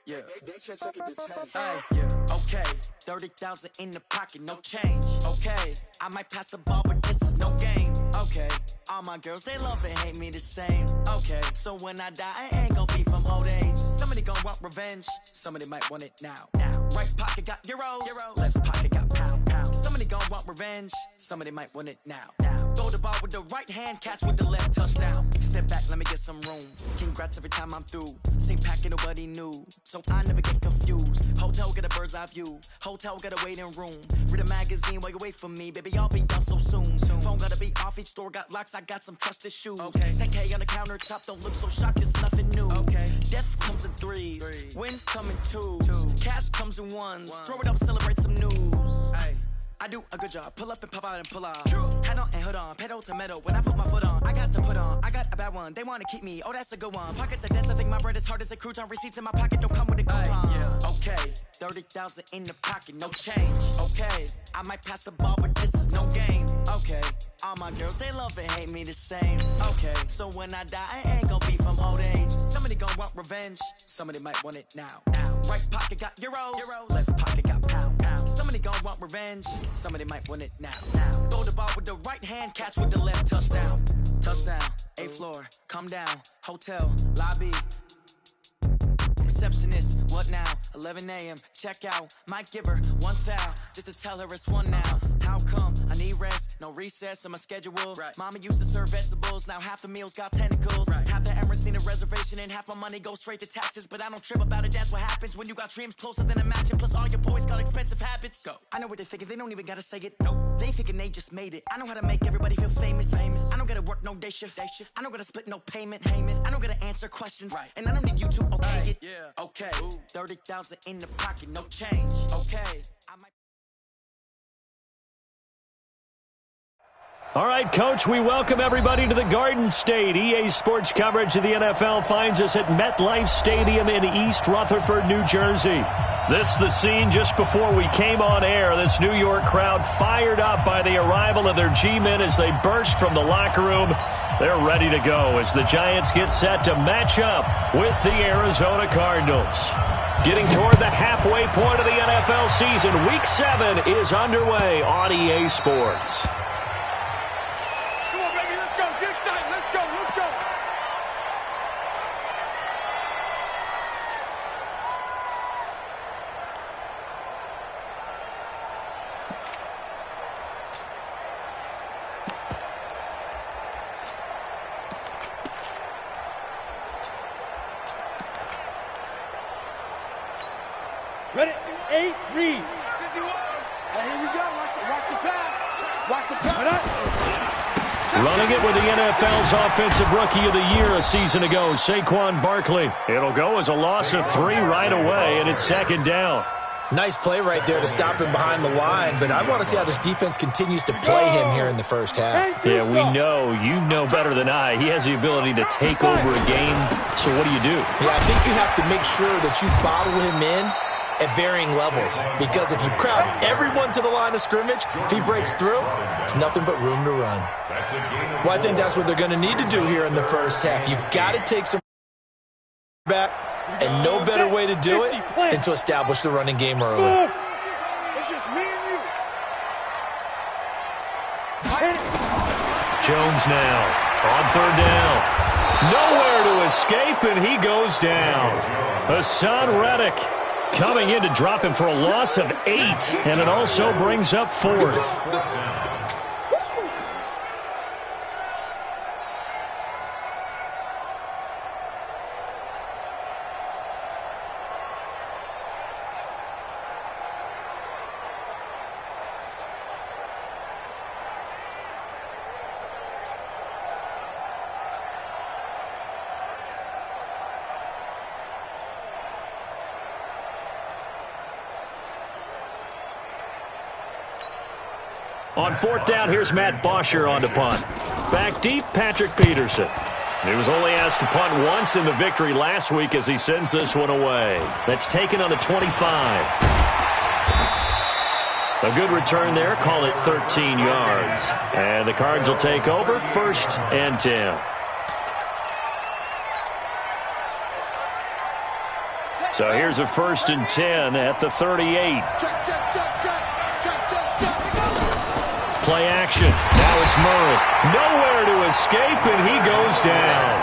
Yeah. Hey, yeah. Okay. 30,000 in the pocket, no change. Okay. I might pass the ball, but this is no game. Okay. All my girls, they love and hate me the same. Okay. So when I die, I ain't gon' be from old age. Somebody gon' want revenge. Somebody might want it now. Right pocket got euros. Left pocket got pound. Somebody gon' want revenge. Somebody might want it now. Throw the ball with the right hand, catch with the left, touchdown. Step back, let me get some room. Congrats every time I'm through. Same packet, nobody knew. So I never get confused. Hotel get a bird's eye view. Hotel get a waiting room. Read a magazine while you wait for me. Baby, I'll be done so soon. Phone gotta be off, each store got locks. I got some trusted shoes. 10K on the countertop, don't look so shocked, it's nothing new. Death comes in threes. Wins come in twos. Cash comes in ones. Throw it up, celebrate some news. I do a good job. Pull up and pop out and pull out. Head on and hood on. Pedal to metal. When I put my foot on, I got to put on. I got a bad one. They want to keep me. Oh, that's a good one. Pockets are dense. I think my bread is hard as a crouton. Receipts in my pocket don't come with a coupon. Okay. 30,000 in the pocket. No change. Okay. I might pass the ball, but this is no game. Okay. All my girls, they love and hate me the same. Okay. So when I die, I ain't gon' be from old age. Somebody gon' want revenge. Somebody might want it now. Right pocket got euros. Left pocket got pound. Somebody gon' want revenge. Somebody might want it now. Throw the ball with the right hand, catch with the left, touchdown. Touchdown, 8th floor, come down, hotel, lobby. Receptionist, what now? 11 a.m., check out. Might give her one foul, just to tell her it's one now. How come? I need rest, no recess in my schedule. Mama used to serve vegetables, now half the meals got tentacles. Half the Emirates need a reservation and half my money goes straight to taxes. But I don't trip about it, that's what happens when you got dreams closer than a matching. Plus all your boys got expensive habits. Go. I know what they're thinking, they don't even gotta say it. Nope. They thinking they just made it. I know how to make everybody feel famous. I don't gotta work no day shift. I don't gotta split no payment. I don't gotta answer questions. And I don't need you to okay it. Okay, 30,000 in the pocket, no change. Okay, I might. All right, Coach, we welcome everybody to the Garden State. EA Sports coverage of the NFL finds us at MetLife Stadium in East Rutherford, New Jersey. This is the scene just before we came on air. This New York crowd fired up by the arrival of their G-men as they burst from the locker room. They're ready to go as the Giants get set to match up with the Arizona Cardinals. Getting toward the halfway point of the NFL season, Week 7 is underway on EA Sports. Ready? 8, read. 51. Hey, here we go. Watch the pass. Watch the pass. Running it with the NFL's Offensive Rookie of the Year a season ago, Saquon Barkley. It'll go as a loss of 3 right away, and it's second down. Nice play right there to stop him behind the line, but I want to see how this defense continues to play him here in the first half. Yeah, we know. You know better than I. He has the ability to take over a game, so what do? Yeah, I think you have to make sure that you bottle him in at varying levels, because if you crowd everyone to the line of scrimmage, if he breaks through, there's nothing but room to run. Well, I think that's what they're going to need to do here in the first half. You've got to take some back, and no better way to do it than to establish the running game early. It's just me and you. Jones now on third down. Nowhere to escape, and he goes down. Hassan Reddick coming in to drop him for a loss of 8, and it also brings up 4th. On 4th down, here's Matt Bosher on to punt. Back deep, Patrick Peterson. He was only asked to punt once in the victory last week as he sends this one away. That's taken on the 25. A good return there. Call it 13 yards. And the Cards will take over 1st and 10. So here's a 1st and 10 at the 38. Play action. Now it's Murray. Nowhere to escape, and he goes down.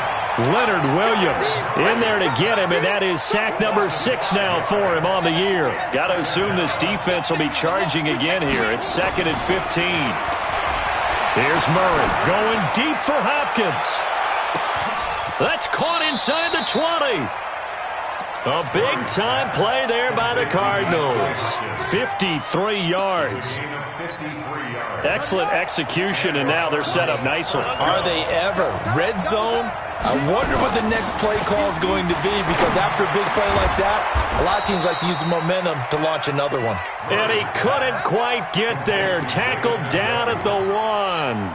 Leonard Williams in there to get him, and that is sack number 6 now for him on the year. Got to assume this defense will be charging again here. It's 2nd and 15. Here's Murray going deep for Hopkins. That's caught inside the 20. A big-time play there by the Cardinals. 53 yards. Excellent execution, and now they're set up nicely. Are they ever? Red zone? I wonder what the next play call is going to be, because after a big play like that, a lot of teams like to use the momentum to launch another one. And he couldn't quite get there. Tackled down at the 1.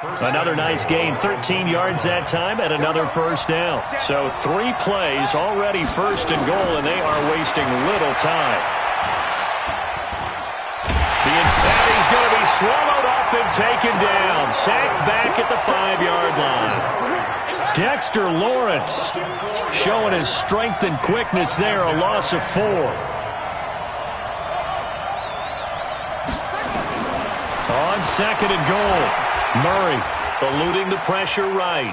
Another nice gain, 13 yards that time, and another 1st down. So 3 plays, already 1st and goal, and they are wasting little time. And he's going to be swallowed up and taken down. Sacked back at the 5-yard line. Dexter Lawrence showing his strength and quickness there, a loss of 4. On 2nd and goal. Murray eluding the pressure right.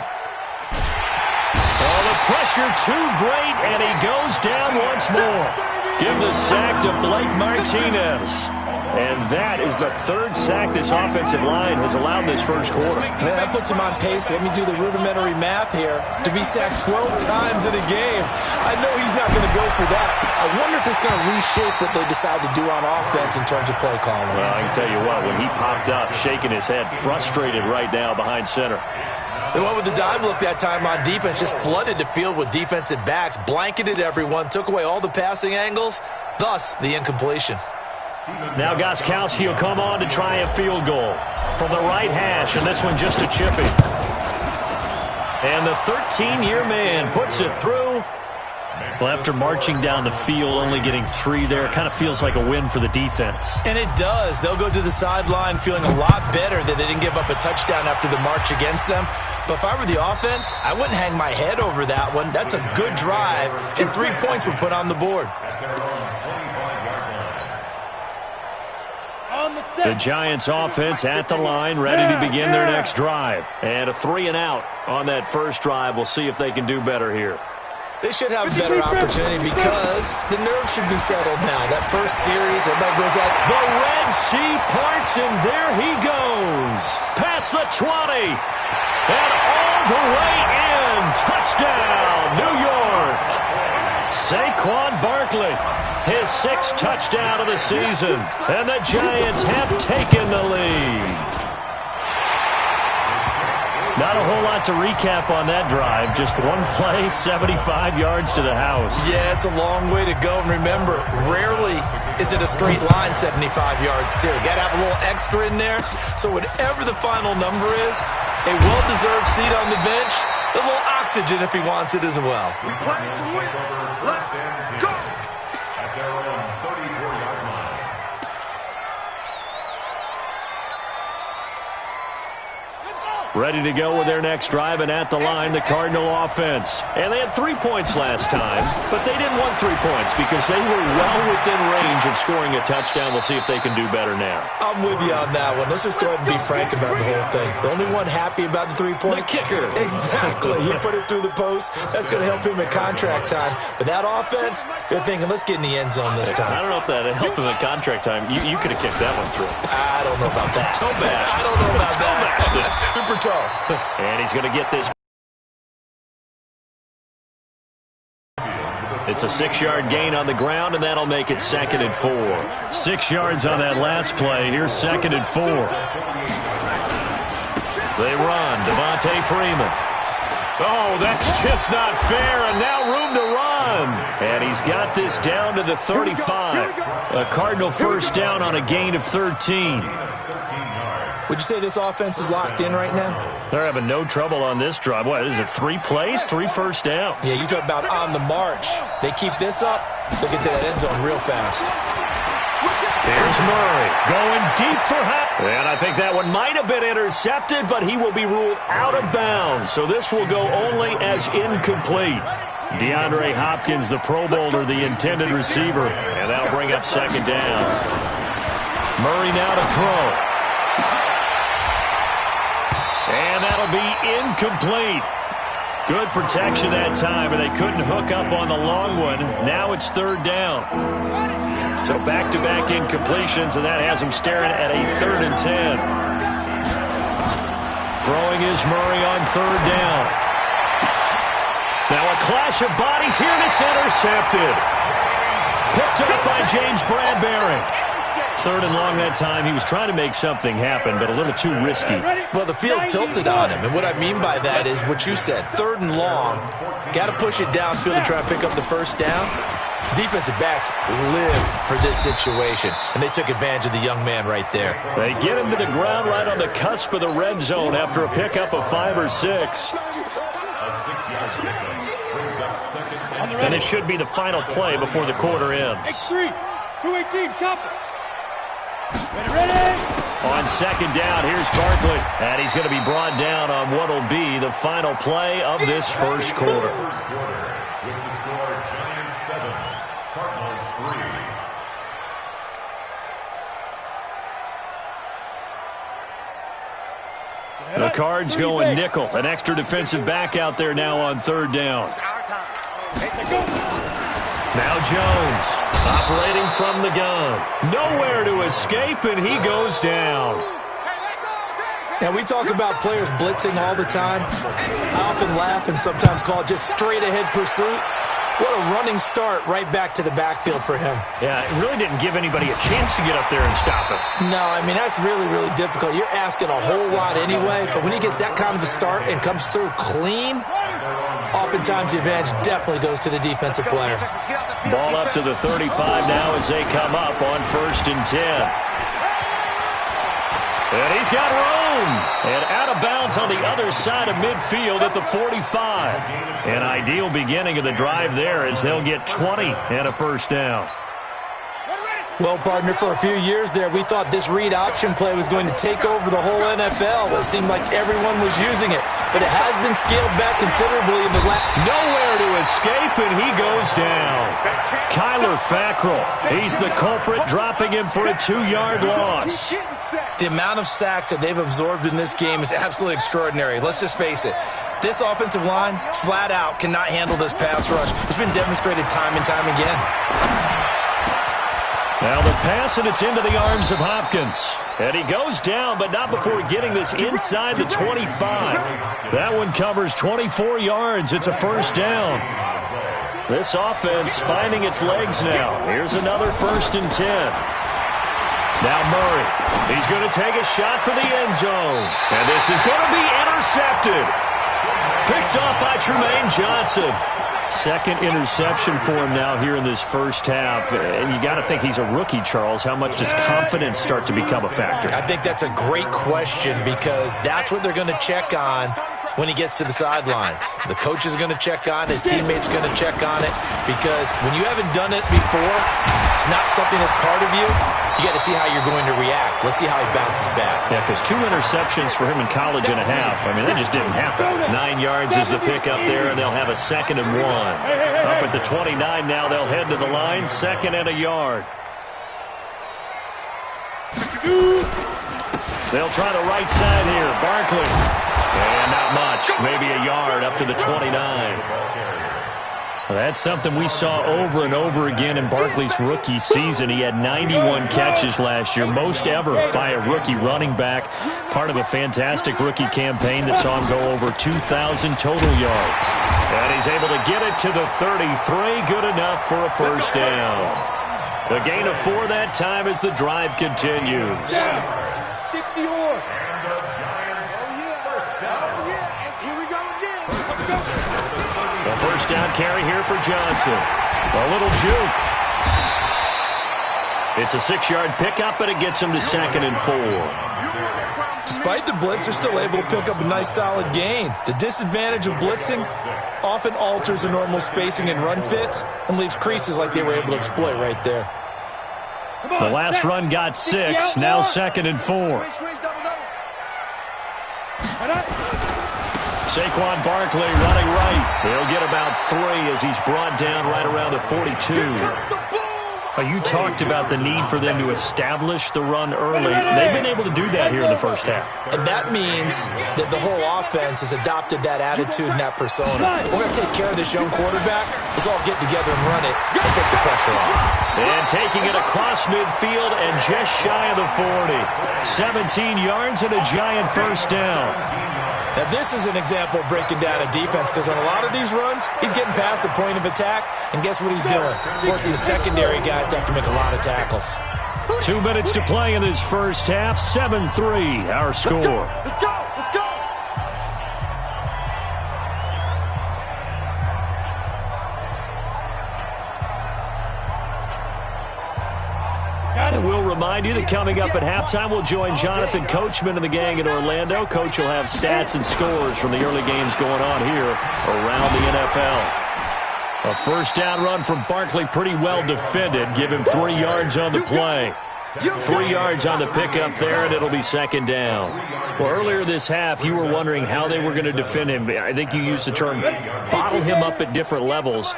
Oh, the pressure too great, and he goes down once more. Give the sack to Blake Martinez. And that is the 3rd sack this offensive line has allowed this first quarter. Man, that puts him on pace. Let me do the rudimentary math here. To be sacked 12 times in a game. I know he's not going to go for that. I wonder if it's going to reshape what they decide to do on offense in terms of play calling. Well, I can tell you what, when he popped up, shaking his head, frustrated right now behind center. They went with the dive look that time on defense, just flooded the field with defensive backs, blanketed everyone, took away all the passing angles, thus the incompletion. Now Gostkowski will come on to try a field goal from the right hash, and this one just a chippy. And the 13-year man puts it through. Well, after marching down the field, only getting 3 there, it kind of feels like a win for the defense. And it does. They'll go to the sideline feeling a lot better that they didn't give up a touchdown after the march against them. But if I were the offense, I wouldn't hang my head over that one. That's a good drive, and 3 points were put on the board. The Giants offense at the line, ready to begin their next drive. And a 3 and out on that first drive. We'll see if they can do better here. They should have a better opportunity because the nerves should be settled now. That first series, everybody goes at the Red Sea parts, and there he goes. Past the 20. And all the way in. Touchdown, New York. Saquon Barkley, his 6th touchdown of the season. And the Giants have taken the lead. Not a whole lot to recap on that drive. Just 1 play, 75 yards to the house. Yeah, it's a long way to go. And remember, rarely is it a straight line 75 yards, too. Got to have a little extra in there. So whatever the final number is, a well-deserved seat on the bench, a little oxygen if he wants it as well. Let's go. At their own 34-yard line. Ready to go with their next drive, and at the line, the Cardinal offense. And they had 3 points last time, but they didn't want 3 points because they were well within range of scoring a touchdown. We'll see if they can do better now. I'm with you on that one. Let's just go ahead and be frank about the whole thing. The only one happy about the 3-point? The kicker. Exactly. He put it through the post. That's going to help him at contract time. But that offense, you're thinking, let's get in the end zone this time. I don't know if that helped him at contract time. You could have kicked that one through. I don't know about that. Toe bash. I don't know about Toe that. bash. Super toe. And he's going to get this. It's a 6-yard gain on the ground, and that'll make it 2nd and 4. 6 yards on that last play. Here's 2nd and 4. They run. Devontae Freeman. Oh, that's just not fair, and now room to run. And he's got this down to the 35. A Cardinal first down on a gain of 13. Would you say this offense is locked in right now? They're having no trouble on this drive. What, is it 3 plays, 3 first downs? Yeah, you talk about on the march. They keep this up, they'll get to that end zone real fast. There's Murray going deep for Hop. And I think that one might have been intercepted, but he will be ruled out of bounds. So this will go only as incomplete. DeAndre Hopkins, the Pro Bowler, the intended receiver. And that'll bring up second down. Murray now to throw. And that'll be incomplete. Good protection that time, and they couldn't hook up on the long one. Now it's third down. So back-to-back incompletions, and that has them staring at a 3rd and 10. Throwing is Murray on third down. Now a clash of bodies here, and it's intercepted. Picked up by James Bradbury. 3rd and long that time. He was trying to make something happen, but a little too risky. Well, the field tilted on him, and what I mean by that is what you said. 3rd and long, got to push it downfield to try and pick up the first down. Defensive backs live for this situation, and they took advantage of the young man right there. They get him to the ground right on the cusp of the red zone after a pickup of 5 or 6. A 6-yard pickup brings up second and And it should be the final play before the quarter ends. X3, 218, chopper. Ready. On second down, here's Barkley. And he's going to be brought down on what will be the final play of this first quarter. first quarter with the score Giants 7, Cardinals 3. The Cards going nickel. An extra defensive back out there now on third down. Now Jones, operating from the gun. Nowhere to escape, and he goes down. Now, we talk about players blitzing all the time. I often laugh and sometimes call it just straight-ahead pursuit. What a running start right back to the backfield for him. Yeah, it really didn't give anybody a chance to get up there and stop him. No, I mean, that's really, really difficult. You're asking a whole lot anyway, but when he gets that kind of a start and comes through clean, oftentimes the advantage definitely goes to the defensive player. Ball up to the 35 now as they come up on 1st and 10. And he's got room. And out of bounds on the other side of midfield at the 45. An ideal beginning of the drive there as they'll get 20 and a first down. Well, partner, for a few years there, we thought this read option play was going to take over the whole NFL. It seemed like everyone was using it, but it has been scaled back considerably in the last. Nowhere to escape, and he goes down. Kyler Fackrell, he's the culprit, dropping him for a 2-yard loss. The amount of sacks that they've absorbed in this game is absolutely extraordinary. Let's just face it. This offensive line, flat out, cannot handle this pass rush. It's been demonstrated time and time again. Now the pass, and it's into the arms of Hopkins. And he goes down, but not before getting this inside the 25. That one covers 24 yards. It's a first down. This offense finding its legs now. Here's another 1st and 10. Now Murray. He's going to take a shot for the end zone. And this is going to be intercepted. Picked off by Trumaine Johnson. Second interception for him now here in this first half. And you got to think he's a rookie, Charles. How much does confidence start to become a factor? I think that's a great question because that's what they're going to check on when he gets to the sidelines. The coach is going to check on it. His teammates are going to check on it because when you haven't done it before, it's not something that's part of you. You got to see how you're going to react. Let's see how he bounces back. Yeah, because 2 interceptions for him in college and a half. I mean, that just didn't happen. 9 yards is the pickup there, and they'll have a 2nd and 1. Up at the 29 now, they'll head to the line, 2nd and a yard. They'll try the right side here. Barkley. And not much. Maybe a yard up to the 29. Well, that's something we saw over and over again in Barkley's rookie season. He had 91 catches last year, most ever by a rookie running back. Part of a fantastic rookie campaign that saw him go over 2,000 total yards. And he's able to get it to the 33. Good enough for a first down. The gain of 4 that time as the drive continues. 60-yard. The first down carry here for Johnson. A little juke. It's a 6-yard pickup, but it gets him to 2nd and 4. Despite the blitz, they're still able to pick up a nice solid gain. The disadvantage of blitzing often alters the normal spacing and run fits and leaves creases like they were able to exploit right there. The last run got 6, now 2nd and 4. Saquon Barkley running right. He'll get about 3 as he's brought down right around the 42. You talked about the need for them to establish the run early. They've been able to do that here in the first half. And that means that the whole offense has adopted that attitude and that persona. We're going to take care of this young quarterback. Let's all get together and run it and take the pressure off. And taking it across midfield and just shy of the 40. 17 yards and a giant first down. Now, this is an example of breaking down a defense because on a lot of these runs, he's getting past the point of attack, and guess what he's doing? Forcing the secondary guys to have to make a lot of tackles. 2 minutes to play in this first half. 7-3, our score. Let's go! Let's go! And we'll remind you that coming up at halftime, we'll join Jonathan Coachman and the gang in Orlando. Coach will have stats and scores from the early games going on here around the NFL. A first down run from Barkley, pretty well defended. Give him 3 yards on the play. 3 yards on the pickup there, and it'll be second down. Well, earlier this half, you were wondering how they were going to defend him. I think you used the term bottle him up at different levels.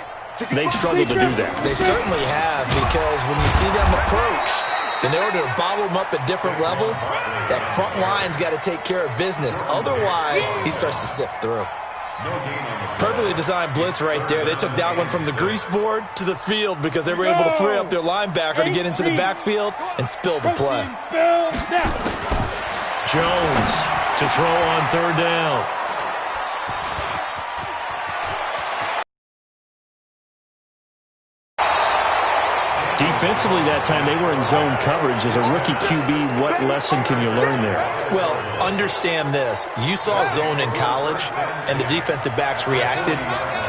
They've struggled to do that. They certainly have, because when you see them approach, in order to bottle them up at different levels, that front line's got to take care of business. Otherwise, he starts to sift through. Perfectly designed blitz right there. They took that one from the grease board to the field because they were able to free up their linebacker to get into the backfield and spill the play. Jones to throw on third down. Defensively that time, they were in zone coverage. As a rookie QB, what lesson can you learn there? Well, understand this. You saw zone in college, and the defensive backs reacted,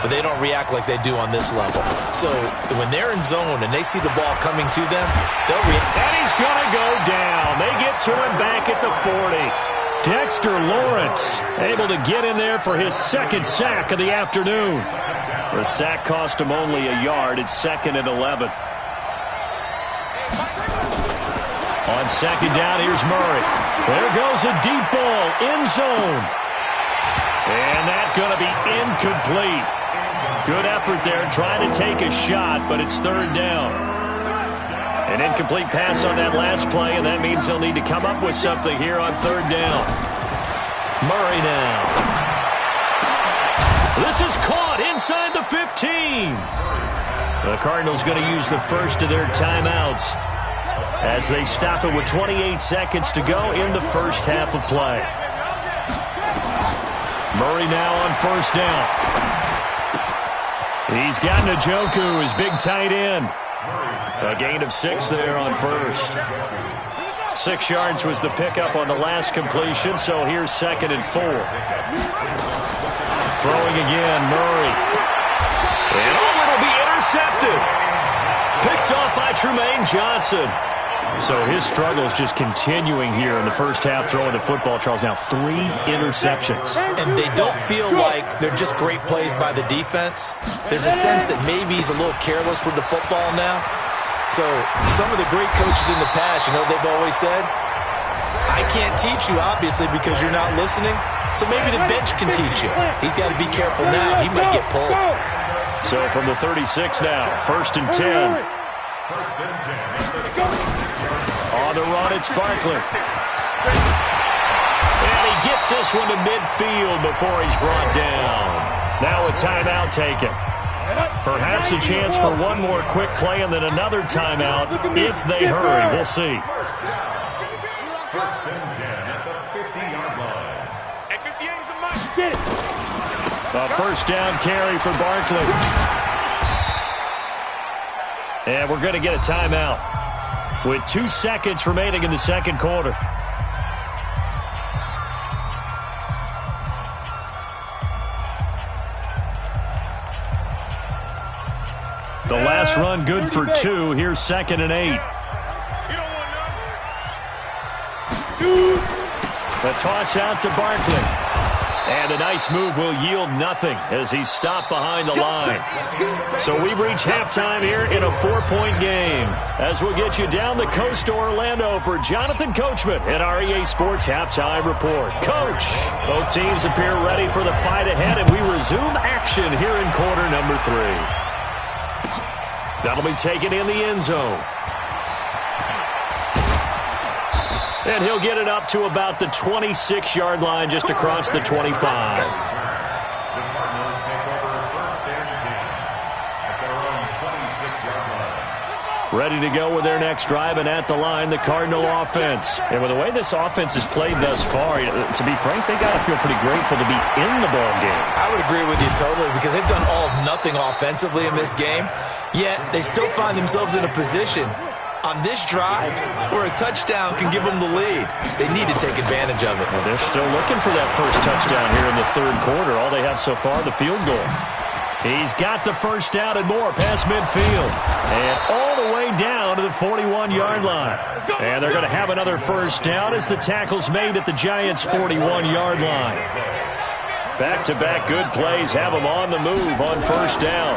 but they don't react like they do on this level. So when they're in zone and they see the ball coming to them, they'll react. And he's going to go down. They get to him back at the 40. Dexter Lawrence able to get in there for his second sack of the afternoon. The sack cost him only a yard. It's 2nd and 11. On second down, here's Murray. There goes a deep ball, end zone. And that's going to be incomplete. Good effort there, trying to take a shot, but it's third down. An incomplete pass on that last play, and that means they'll need to come up with something here on third down. Murray now. This is caught inside the 15. The Cardinals going to use the first of their timeouts as they stop it with 28 seconds to go in the first half of play. Murray now on first down. He's got Njoku, his big tight end. A gain of 6 there on first. 6 yards was the pickup on the last completion, so here's 2nd and 4. Throwing again, Murray. And it'll be intercepted. Picked off by Trumaine Johnson. So his struggle is just continuing here in the first half, throwing the football, Charles. Now 3 interceptions. And they don't feel like they're just great plays by the defense. There's a sense that maybe he's a little careless with the football now. So some of the great coaches in the past, you know, they've always said, I can't teach you, obviously, because you're not listening. So maybe the bench can teach you. He's got to be careful now. He might get pulled. So from the 36 now, 1st and 10. On the run, it's Barkley. And he gets this one to midfield before he's brought down. Now a timeout taken. Perhaps a chance for one more quick play and then another timeout if they hurry. We'll see. 1st and 10 at the 50-yard line. A first down carry for Barkley. And we're going to get a timeout with 2 seconds remaining in the second quarter. The last run good for 2. Here's 2nd and 8. The toss out to Barkley. And a nice move will yield nothing as he's stopped behind the line. So we've reached halftime here in a 4-point game. As we'll get you down the coast to Orlando for Jonathan Coachman at our EA Sports Halftime Report. Coach, both teams appear ready for the fight ahead, and we resume action here in quarter number 3. That'll be taken in the end zone. And he'll get it up to about the 26-yard line, just across the 25. The Cardinals take over first and 10 at their own 26-yard line. Ready to go with their next drive, and at the line, the Cardinal offense. And with the way this offense has played thus far, to be frank, they got to feel pretty grateful to be in the ball game. I would agree with you totally, because they've done all of nothing offensively in this game, yet they still find themselves in a position on this drive where a touchdown can give them the lead. They need to take advantage of it. Well, they're still looking for that first touchdown here in the third quarter. All they have so far, the field goal. He's got the first down and more past midfield. And all the way down to the 41-yard line. And they're going to have another first down as the tackle's made at the Giants' 41-yard line. Back-to-back good plays have them on the move on first down.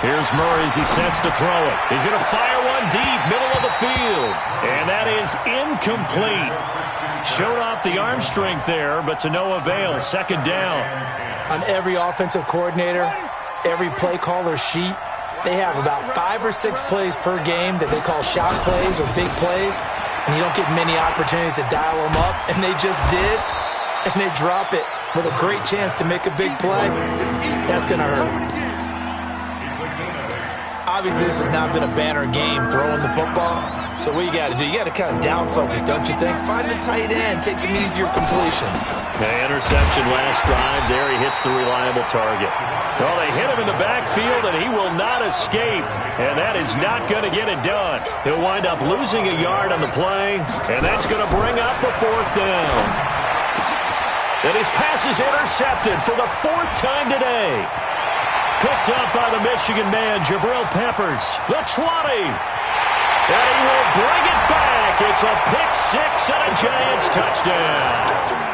Here's Murray as he sets to throw it. He's going to fire one deep, middle of the field. And that is incomplete. Showed off the arm strength there, but to no avail. Second down. On every offensive coordinator, every play caller sheet, they have about 5 or 6 plays per game that they call shot plays or big plays. And you don't get many opportunities to dial them up. And they just did. And they drop it with a great chance to make a big play. That's going to hurt. Obviously, this has not been a banner game throwing the football. So what you got to do, you got to kind of down focus, don't you think? Find the tight end, take some easier completions. Okay, interception last drive. There he hits the reliable target. Well, they hit him in the backfield, and he will not escape. And that is not going to get it done. He'll wind up losing a yard on the play, and that's going to bring up a fourth down. And his pass is intercepted for the 4th time today. Picked up by the Michigan man, Jabril Peppers. The 20. And he will bring it back. It's a pick-6 and a Giants touchdown.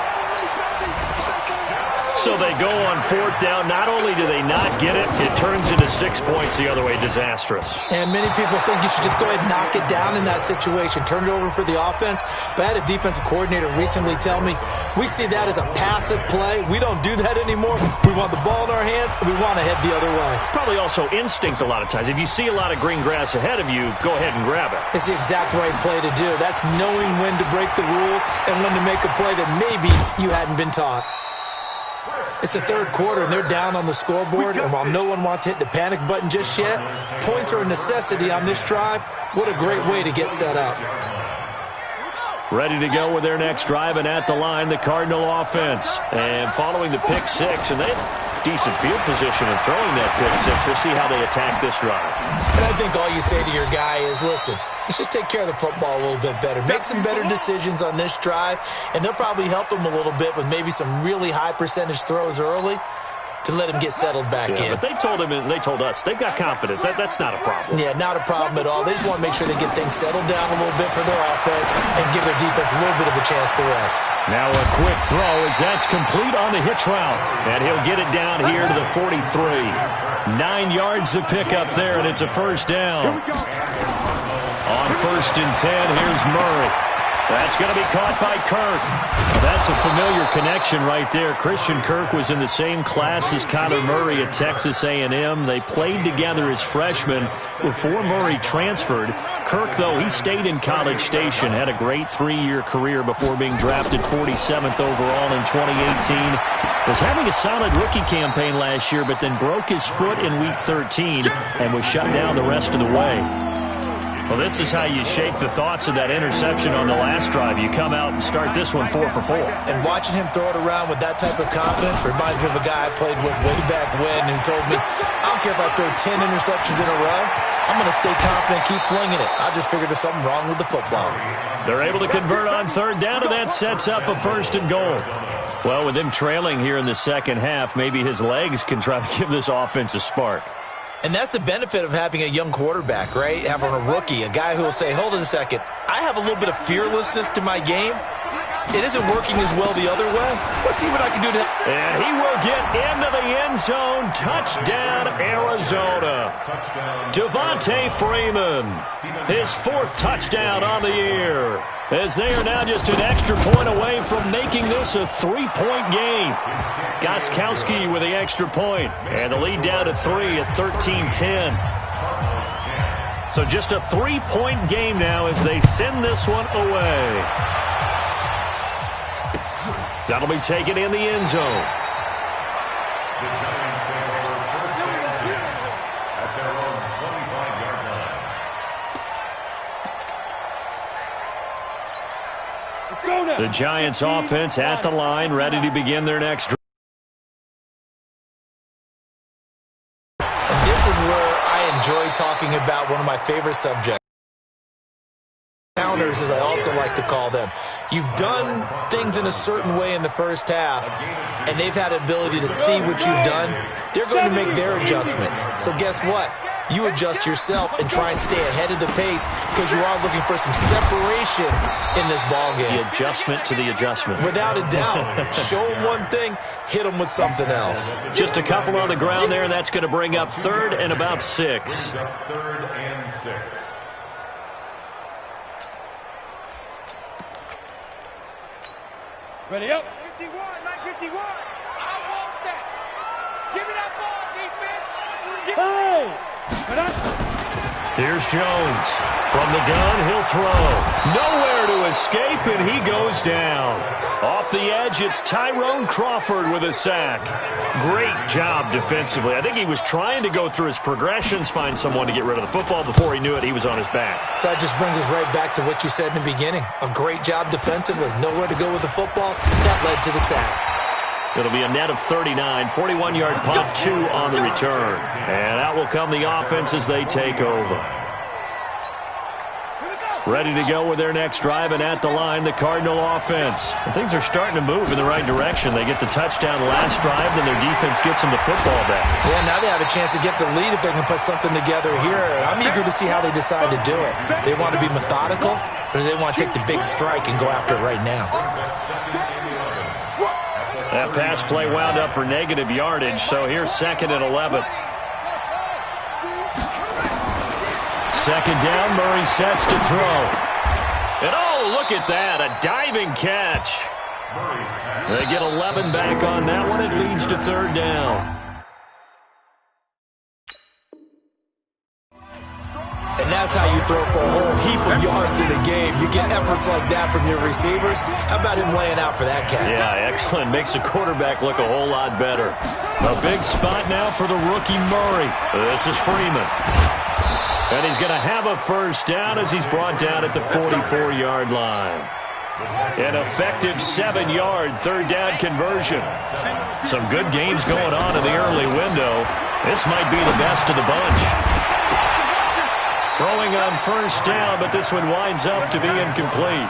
So they go on 4th down. Not only do they not get it, it turns into 6 points the other way. Disastrous. And many people think you should just go ahead and knock it down in that situation. Turn it over for the offense. But I had a defensive coordinator recently tell me, we see that as a passive play. We don't do that anymore. We want the ball in our hands, and we want to head the other way. Probably also instinct a lot of times. If you see a lot of green grass ahead of you, go ahead and grab it. It's the exact right play to do. That's knowing when to break the rules and when to make a play that maybe you hadn't been taught. It's the third quarter, and they're down on the scoreboard, and while no one wants to hit the panic button just yet, points are a necessity on this drive. What a great way to get set up. Ready to go with their next drive, and at the line, the Cardinal offense. And following the pick-6, and they have decent field position in throwing that pick-6. We'll see how they attack this drive. And I think all you say to your guy is, listen, let's just take care of the football a little bit better. Make some better decisions on this drive, and they'll probably help them a little bit with maybe some really high percentage throws early to let him get settled back in. But they told him, and they told us, they've got confidence. That's not a problem. Yeah, not a problem at all. They just want to make sure they get things settled down a little bit for their offense and give their defense a little bit of a chance to rest. Now a quick throw as that's complete on the hitch route. And he'll get it down here to the 43. 9 yards to pick up there, and it's a first down. On 1st and 10, here's Murray. That's going to be caught by Kirk. That's a familiar connection right there. Christian Kirk was in the same class as Kyler Murray at Texas A&M. They played together as freshmen before Murray transferred. Kirk, though, he stayed in College Station, had a great 3-year career before being drafted 47th overall in 2018. Was having a solid rookie campaign last year, but then broke his foot in Week 13 and was shut down the rest of the way. Well, this is how you shape the thoughts of that interception on the last drive. You come out and start this one 4 for 4. And watching him throw it around with that type of confidence reminds me of a guy I played with way back when who told me, I don't care if I throw 10 interceptions in a row. I'm going to stay confident, keep flinging it. I just figured there's something wrong with the football. They're able to convert on 3rd down, and that sets up a 1st and goal. Well, with him trailing here in the second half, maybe his legs can try to give this offense a spark. And that's the benefit of having a young quarterback, right? Having a rookie, a guy who will say, hold on a second, I have a little bit of fearlessness to my game. it isn't working as well the other way. Let's see what I can do to... And he will get into the end zone. Touchdown, Arizona. Devontae Freeman, his 4th touchdown on the year, as they are now just an extra point away from making this a 3-point game. Gostkowski with the extra point, and the lead down to 3 at 13-10. So just a 3-point game now as they send this one away. That'll be taken in the end zone. The Giants take over first and 10 at their own 25-yard line. Let's go now. The Giants offense at the line, ready to begin their next drive. And this is where I enjoy talking about one of my favorite subjects. Counters, as I also like to call them. You've done things in a certain way in the first half, and they've had the ability to see what you've done. They're going to make their adjustments. So guess what? You adjust yourself and try and stay ahead of the pace because you are looking for some separation in this ballgame. The adjustment to the adjustment. Without a doubt. Show them one thing, hit them with something else. Just a couple on the ground there, and that's going to bring up 3rd and about 6. 3rd and 6. Ready up. 51, 951. I want that. Give me that ball, defense. Hey! Here's Jones. From the gun, he'll throw. Nowhere to escape, and he goes down. Off the edge, it's Tyrone Crawford with a sack. Great job defensively. I think he was trying to go through his progressions, find someone to get rid of the football. Before he knew it, he was on his back. So that just brings us right back to what you said in the beginning. A great job defensively. Nowhere to go with the football. That led to the sack. It'll be a net of 39, 41-yard punt, 2 on the return. And out will come the offense as they take over. Ready to go with their next drive, and at the line, the Cardinal offense. And things are starting to move in the right direction. They get the touchdown last drive, then their defense gets them the football back. Yeah, now they have a chance to get the lead if they can put something together here. I'm eager to see how they decide to do it. They want to be methodical, or do they want to take the big strike and go after it right now? That pass play wound up for negative yardage, so here's 2nd and 11. 2nd down, Murray sets to throw. And oh, look at that, a diving catch. They get 11 back on that one. It leads to 3rd down. And that's how you throw for a whole heap of yards in a game. You get efforts like that from your receivers. How about him laying out for that catch? Yeah, excellent. Makes the quarterback look a whole lot better. A big spot now for the rookie Murray. This is Freeman. And he's going to have a 1st down as he's brought down at the 44-yard line. An effective 7-yard 3rd down conversion. Some good games going on in the early window. This might be the best of the bunch. Throwing on 1st down, but this one winds up to be incomplete.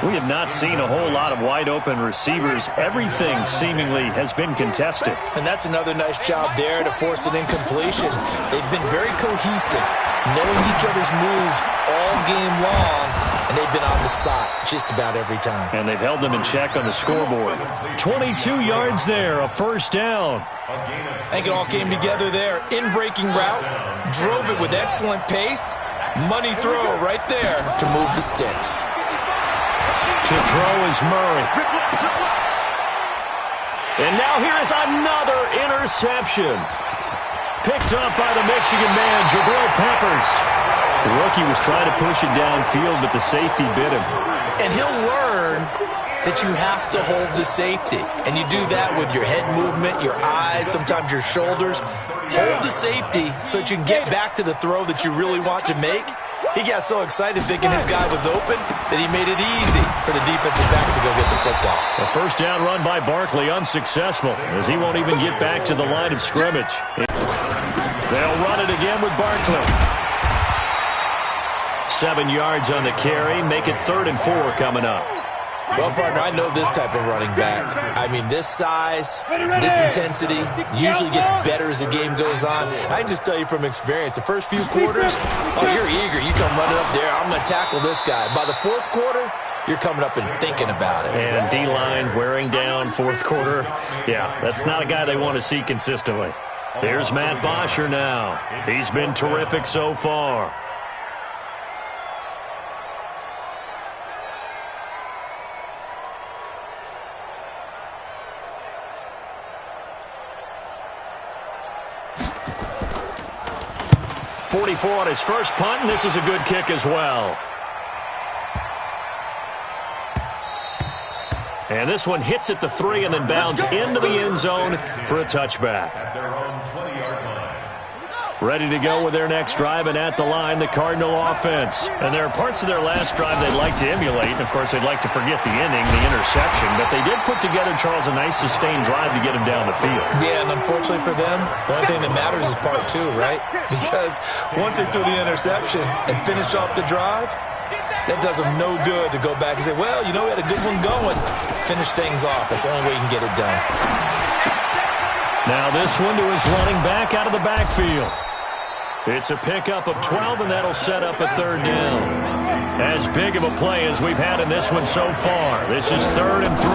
We have not seen a whole lot of wide-open receivers. Everything seemingly has been contested. And that's another nice job there to force an incompletion. They've been very cohesive, knowing each other's moves all game long, and they've been on the spot just about every time. And they've held them in check on the scoreboard. 22 yards there, a 1st down. I think it all came together there. In-breaking route, drove it with excellent pace. Money throw right there to move the sticks. To throw is Murray. And now here is another interception. Picked up by the Michigan man, Jabril Peppers. The rookie was trying to push it downfield, but the safety bit him. And he'll learn that you have to hold the safety. And you do that with your head movement, your eyes, sometimes your shoulders. Hold the safety so that you can get back to the throw that you really want to make. He got so excited thinking his guy was open that he made it easy for the defensive back to go get the football. A 1st down run by Barkley, unsuccessful, as he won't even get back to the line of scrimmage. They'll run it again with Barkley. 7 yards on the carry, make it 3rd and 4 coming up. Well, partner, I know this type of running back. I mean, this size, this intensity usually gets better as the game goes on. I can just tell you from experience, the first few quarters, oh, you're eager. You come running up there, I'm going to tackle this guy. By the 4th quarter, you're coming up and thinking about it. And D-line wearing down fourth quarter. Yeah, that's not a guy they want to see consistently. Here's Matt Bosher now. He's been terrific so far. .44 on his first punt, and this is a good kick as well. And this one hits at the 3 and then bounds into the end zone for a touchback. Ready to go with their next drive, and at the line, the Cardinal offense. And there are parts of their last drive they'd like to emulate, and of course they'd like to forget the inning, the interception, but they did put together, Charles, a nice sustained drive to get him down the field. Yeah, and unfortunately for them, the only thing that matters is part 2, right? Because once they threw the interception and finished off the drive, that does them no good to go back and say, well, you know, we had a good one going. Finish things off. That's the only way you can get it done. Now this one to his running back out of the backfield. It's a pickup of 12, and that'll set up a third down. As big of a play as we've had in this one so far. This is 3rd and 3.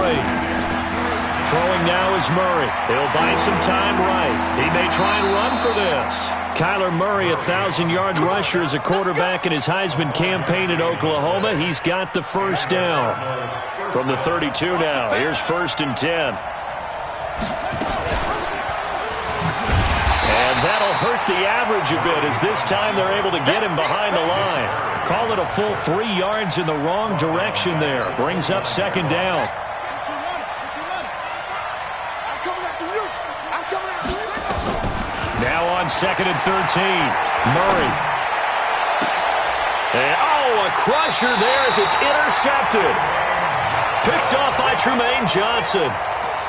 Throwing now is Murray. He'll buy some time right. He may try and run for this. Kyler Murray, a 1,000-yard rusher as a quarterback in his Heisman campaign at Oklahoma. He's got the first down. From the 32 now, here's 1st and 10. And that'll hurt the average a bit as this time they're able to get him behind the line. Call it a full 3 yards in the wrong direction there. Brings up 2nd down. Now on 2nd and 13. Murray. And, a crusher there as it's intercepted. Picked off by Trumaine Johnson.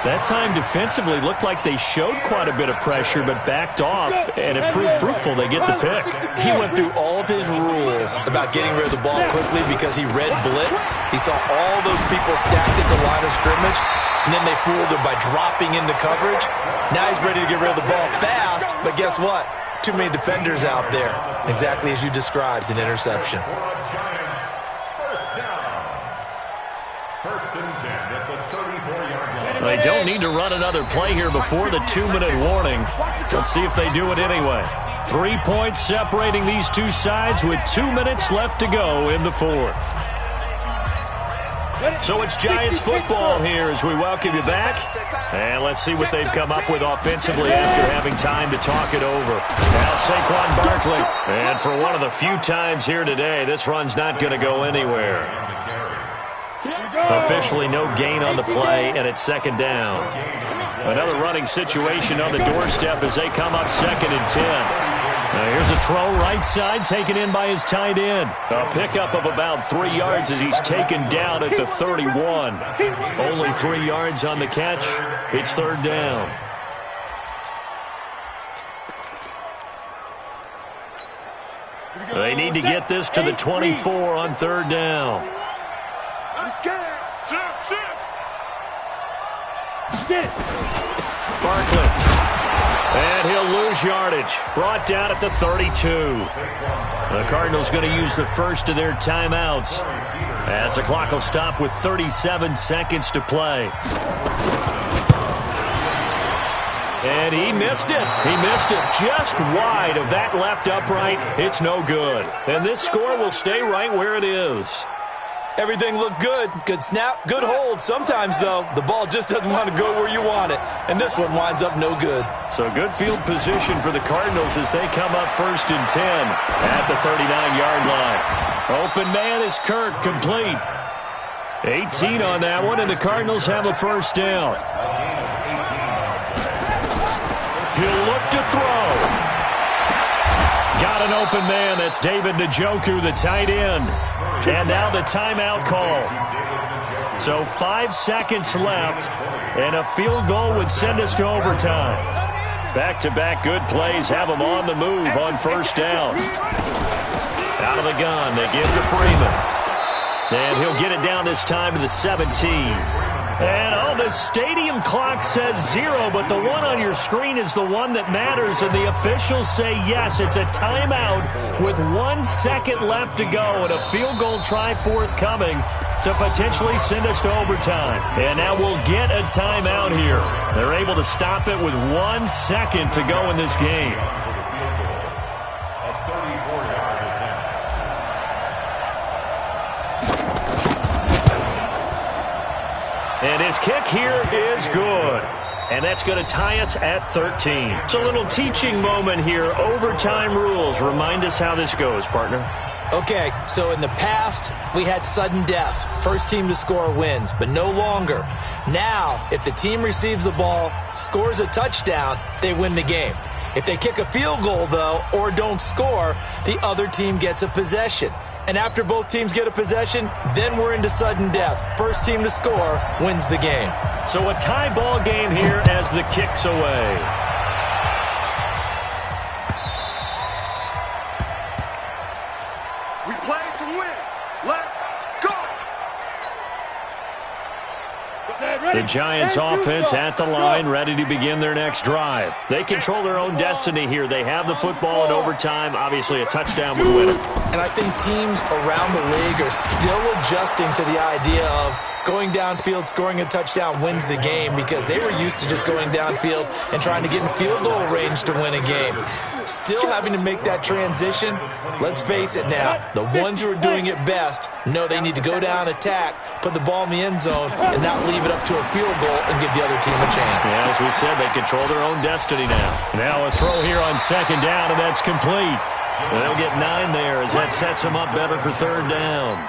That time defensively looked like they showed quite a bit of pressure but backed off, and it proved fruitful. They get the pick. He went through all of his rules about getting rid of the ball quickly because he read blitz. He saw all those people stacked at the line of scrimmage, and then they fooled him by dropping into coverage. Now he's ready to get rid of the ball fast, but guess what? Too many defenders out there. Exactly as you described, an interception. They don't need to run another play here before the 2-minute warning. Let's see if they do it anyway. 3 points separating these two sides with 2 minutes left to go in the 4th. So it's Giants football here as we welcome you back. And let's see what they've come up with offensively after having time to talk it over. Now Saquon Barkley. And for one of the few times here today, this run's not going to go anywhere. Officially no gain on the play, and it's 2nd down. Another running situation on the doorstep as they come up 2nd and 10. Now here's a throw right side taken in by his tight end. A pickup of about 3 yards as he's taken down at the 31. Only 3 yards on the catch. It's 3rd down. They need to get this to the 24 on 3rd down. Barkley. And he'll lose yardage. Brought down at the 32. The Cardinals going to use the first of their timeouts as the clock will stop with 37 seconds to play. And he missed it. He missed it just wide of that left upright. It's no good. And this score will stay right where it is. Everything looked good. Good snap, good hold. Sometimes, though, the ball just doesn't want to go where you want it. And this one winds up no good. So good field position for the Cardinals as they come up 1st and 10 at the 39-yard line. Open man is Kirk, complete. 18 on that one, and the Cardinals have a first down. He'll look to throw. Got an open man. That's David Njoku, the tight end. And now the timeout call. So 5 seconds left, and a field goal would send us to overtime. Back-to-back good plays have them on the move on 1st down. Out of the gun, they give to Freeman. And he'll get it down this time to the 17. And, the stadium clock says 0, but the one on your screen is the one that matters, and the officials say yes, it's a timeout with 1 second left to go, and a field goal try forthcoming to potentially send us to overtime. And now we'll get a timeout here. They're able to stop it with 1 second to go in this game. And his kick here is good. And that's going to tie us at 13. It's a little teaching moment here. Overtime rules. Remind us how this goes, partner. Okay, so in the past, we had sudden death. First team to score wins, but no longer. Now, if the team receives the ball, scores a touchdown, they win the game. If they kick a field goal, though, or don't score, the other team gets a possession. And after both teams get a possession, then we're into sudden death. First team to score wins the game. So a tie ball game here as the kick's away. We play to win. Let's go. The Giants offense at the line, ready to begin their next drive. They control their own destiny here. They have the football in overtime. Obviously, a touchdown would win it. And I think teams around the league are still adjusting to the idea of going downfield, scoring a touchdown wins the game, because they were used to just going downfield and trying to get in field goal range to win a game. Still having to make that transition. Let's face it now, the ones who are doing it best know they need to go down, attack, put the ball in the end zone, and not leave it up to a field goal and give the other team a chance. Yeah, as we said, they control their own destiny now. Now a throw here on second down, and that's complete. And they'll get 9 there as that sets them up better for third down.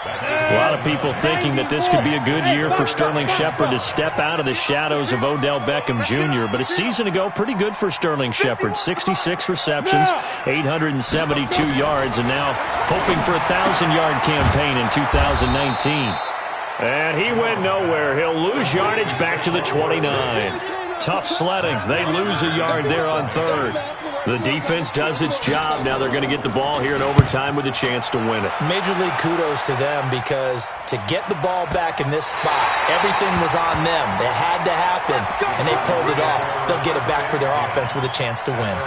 A lot of people thinking that this could be a good year for Sterling Shepard to step out of the shadows of Odell Beckham Jr., but a season ago, pretty good for Sterling Shepard. 66 receptions, 872 yards, and now hoping for a 1,000-yard campaign in 2019. And he went nowhere. He'll lose yardage back to the 29. Tough sledding. They lose a yard there on third. The defense does its job. Now they're going to get the ball here in overtime with a chance to win it. Major league kudos to them, because to get the ball back in this spot, everything was on them. It had to happen, and they pulled it off. They'll get it back for their offense with a chance to win.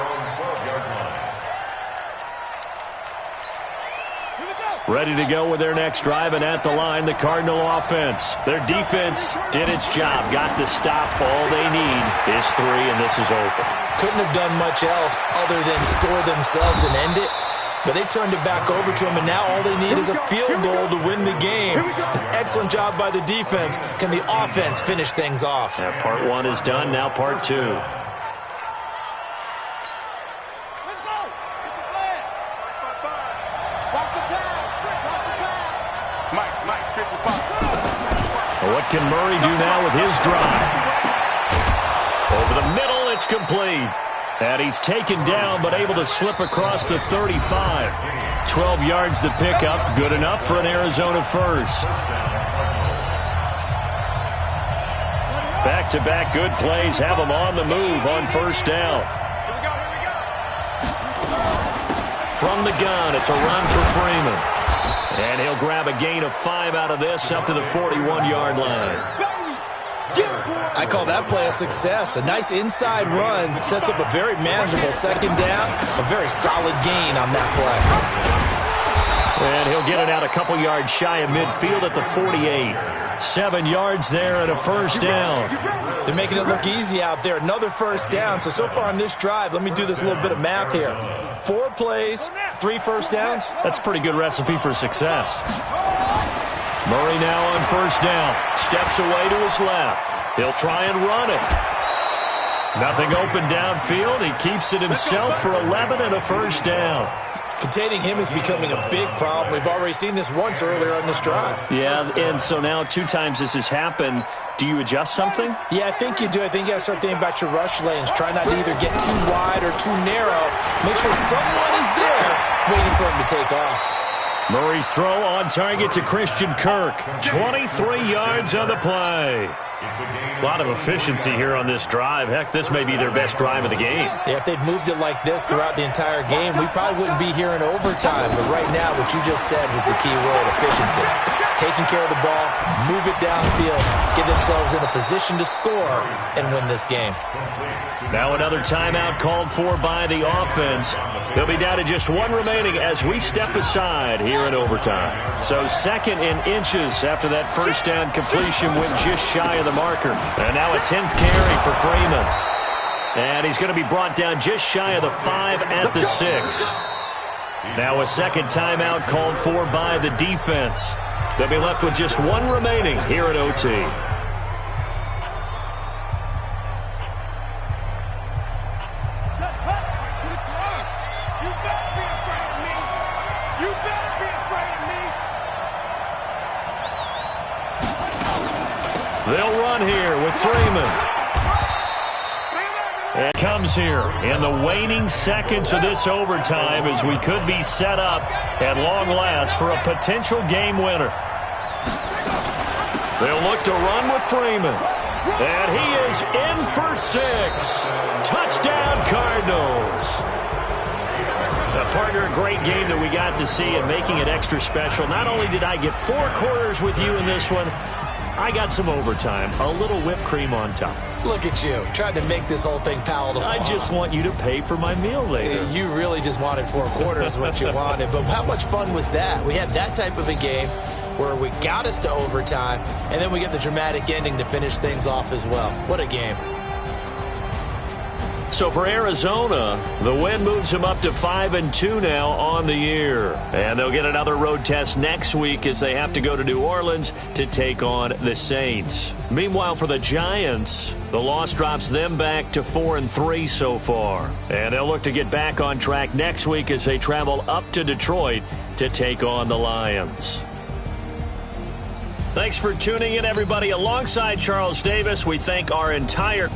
Ready to go with their next drive, and at the line, the Cardinal offense. Their defense did its job, got the stop. All they need is 3, and this is over. Couldn't have done much else other than score themselves and end it, but they turned it back over to them, and now all they need is a field goal to win the game. An excellent job by the defense. Can the offense finish things off? Yeah, part 1 is done, now part 2. What can Murray do now with his drive? Over the middle, it's complete. And he's taken down, but able to slip across the 35. 12 yards to pick up. Good enough for an Arizona first. Back-to-back good plays have him on the move on first down. From the gun, it's a run for Freeman. And he'll grab a gain of 5 out of this up to the 41-yard line. I call that play a success. A nice inside run sets up a very manageable second down. A very solid gain on that play. And he'll get it out a couple yards shy of midfield at the 48. 7 yards there and a first down. They're making it look easy out there. Another first down. So far on this drive, let me do this little bit of math here. 4 plays, 3 first downs. That's a pretty good recipe for success. Murray now on first down. Steps away to his left. He'll try and run it. Nothing open downfield. He keeps it himself for 11 and a first down. Containing him is becoming a big problem. We've already seen this once earlier on this drive. Yeah, and so now 2 times this has happened. Do you adjust something? Yeah, I think you do. I think you got to start thinking about your rush lanes. Try not to either get too wide or too narrow. Make sure someone is there waiting for him to take off. Murray's throw on target to Christian Kirk. 23 yards on the play. A lot of efficiency here on this drive. Heck, this may be their best drive of the game. Yeah, if they'd moved it like this throughout the entire game, we probably wouldn't be here in overtime. But right now, what you just said was the key word, efficiency. Taking care of the ball, move it downfield, get themselves in a position to score, and win this game. Now another timeout called for by the offense. They'll be down to just one remaining as we step aside here in overtime. So second in inches after that first down completion went just shy of the marker. And now a 10th carry for Freeman. And he's going to be brought down just shy of the 5 at the 6. Now a second timeout called for by the defense. They'll be left with just one remaining here at OT. They'll run here with Freeman. It comes here in the waning seconds of this overtime as we could be set up at long last for a potential game winner. They'll look to run with Freeman. And he is in for 6. Touchdown, Cardinals. Partner, a great game that we got to see and making it extra special. Not only did I get 4 quarters with you in this one, I got some overtime, a little whipped cream on top. Look at you, trying to make this whole thing palatable. I just want you to pay for my meal later. You really just wanted 4 quarters what you wanted. But how much fun was that? We had that type of a game where we got us to overtime, and then we get the dramatic ending to finish things off as well. What a game. So for Arizona, the win moves them up to 5-2 now on the year. And they'll get another road test next week as they have to go to New Orleans to take on the Saints. Meanwhile, for the Giants, the loss drops them back to 4-3 so far. And they'll look to get back on track next week as they travel up to Detroit to take on the Lions. Thanks for tuning in, everybody. Alongside Charles Davis, we thank our entire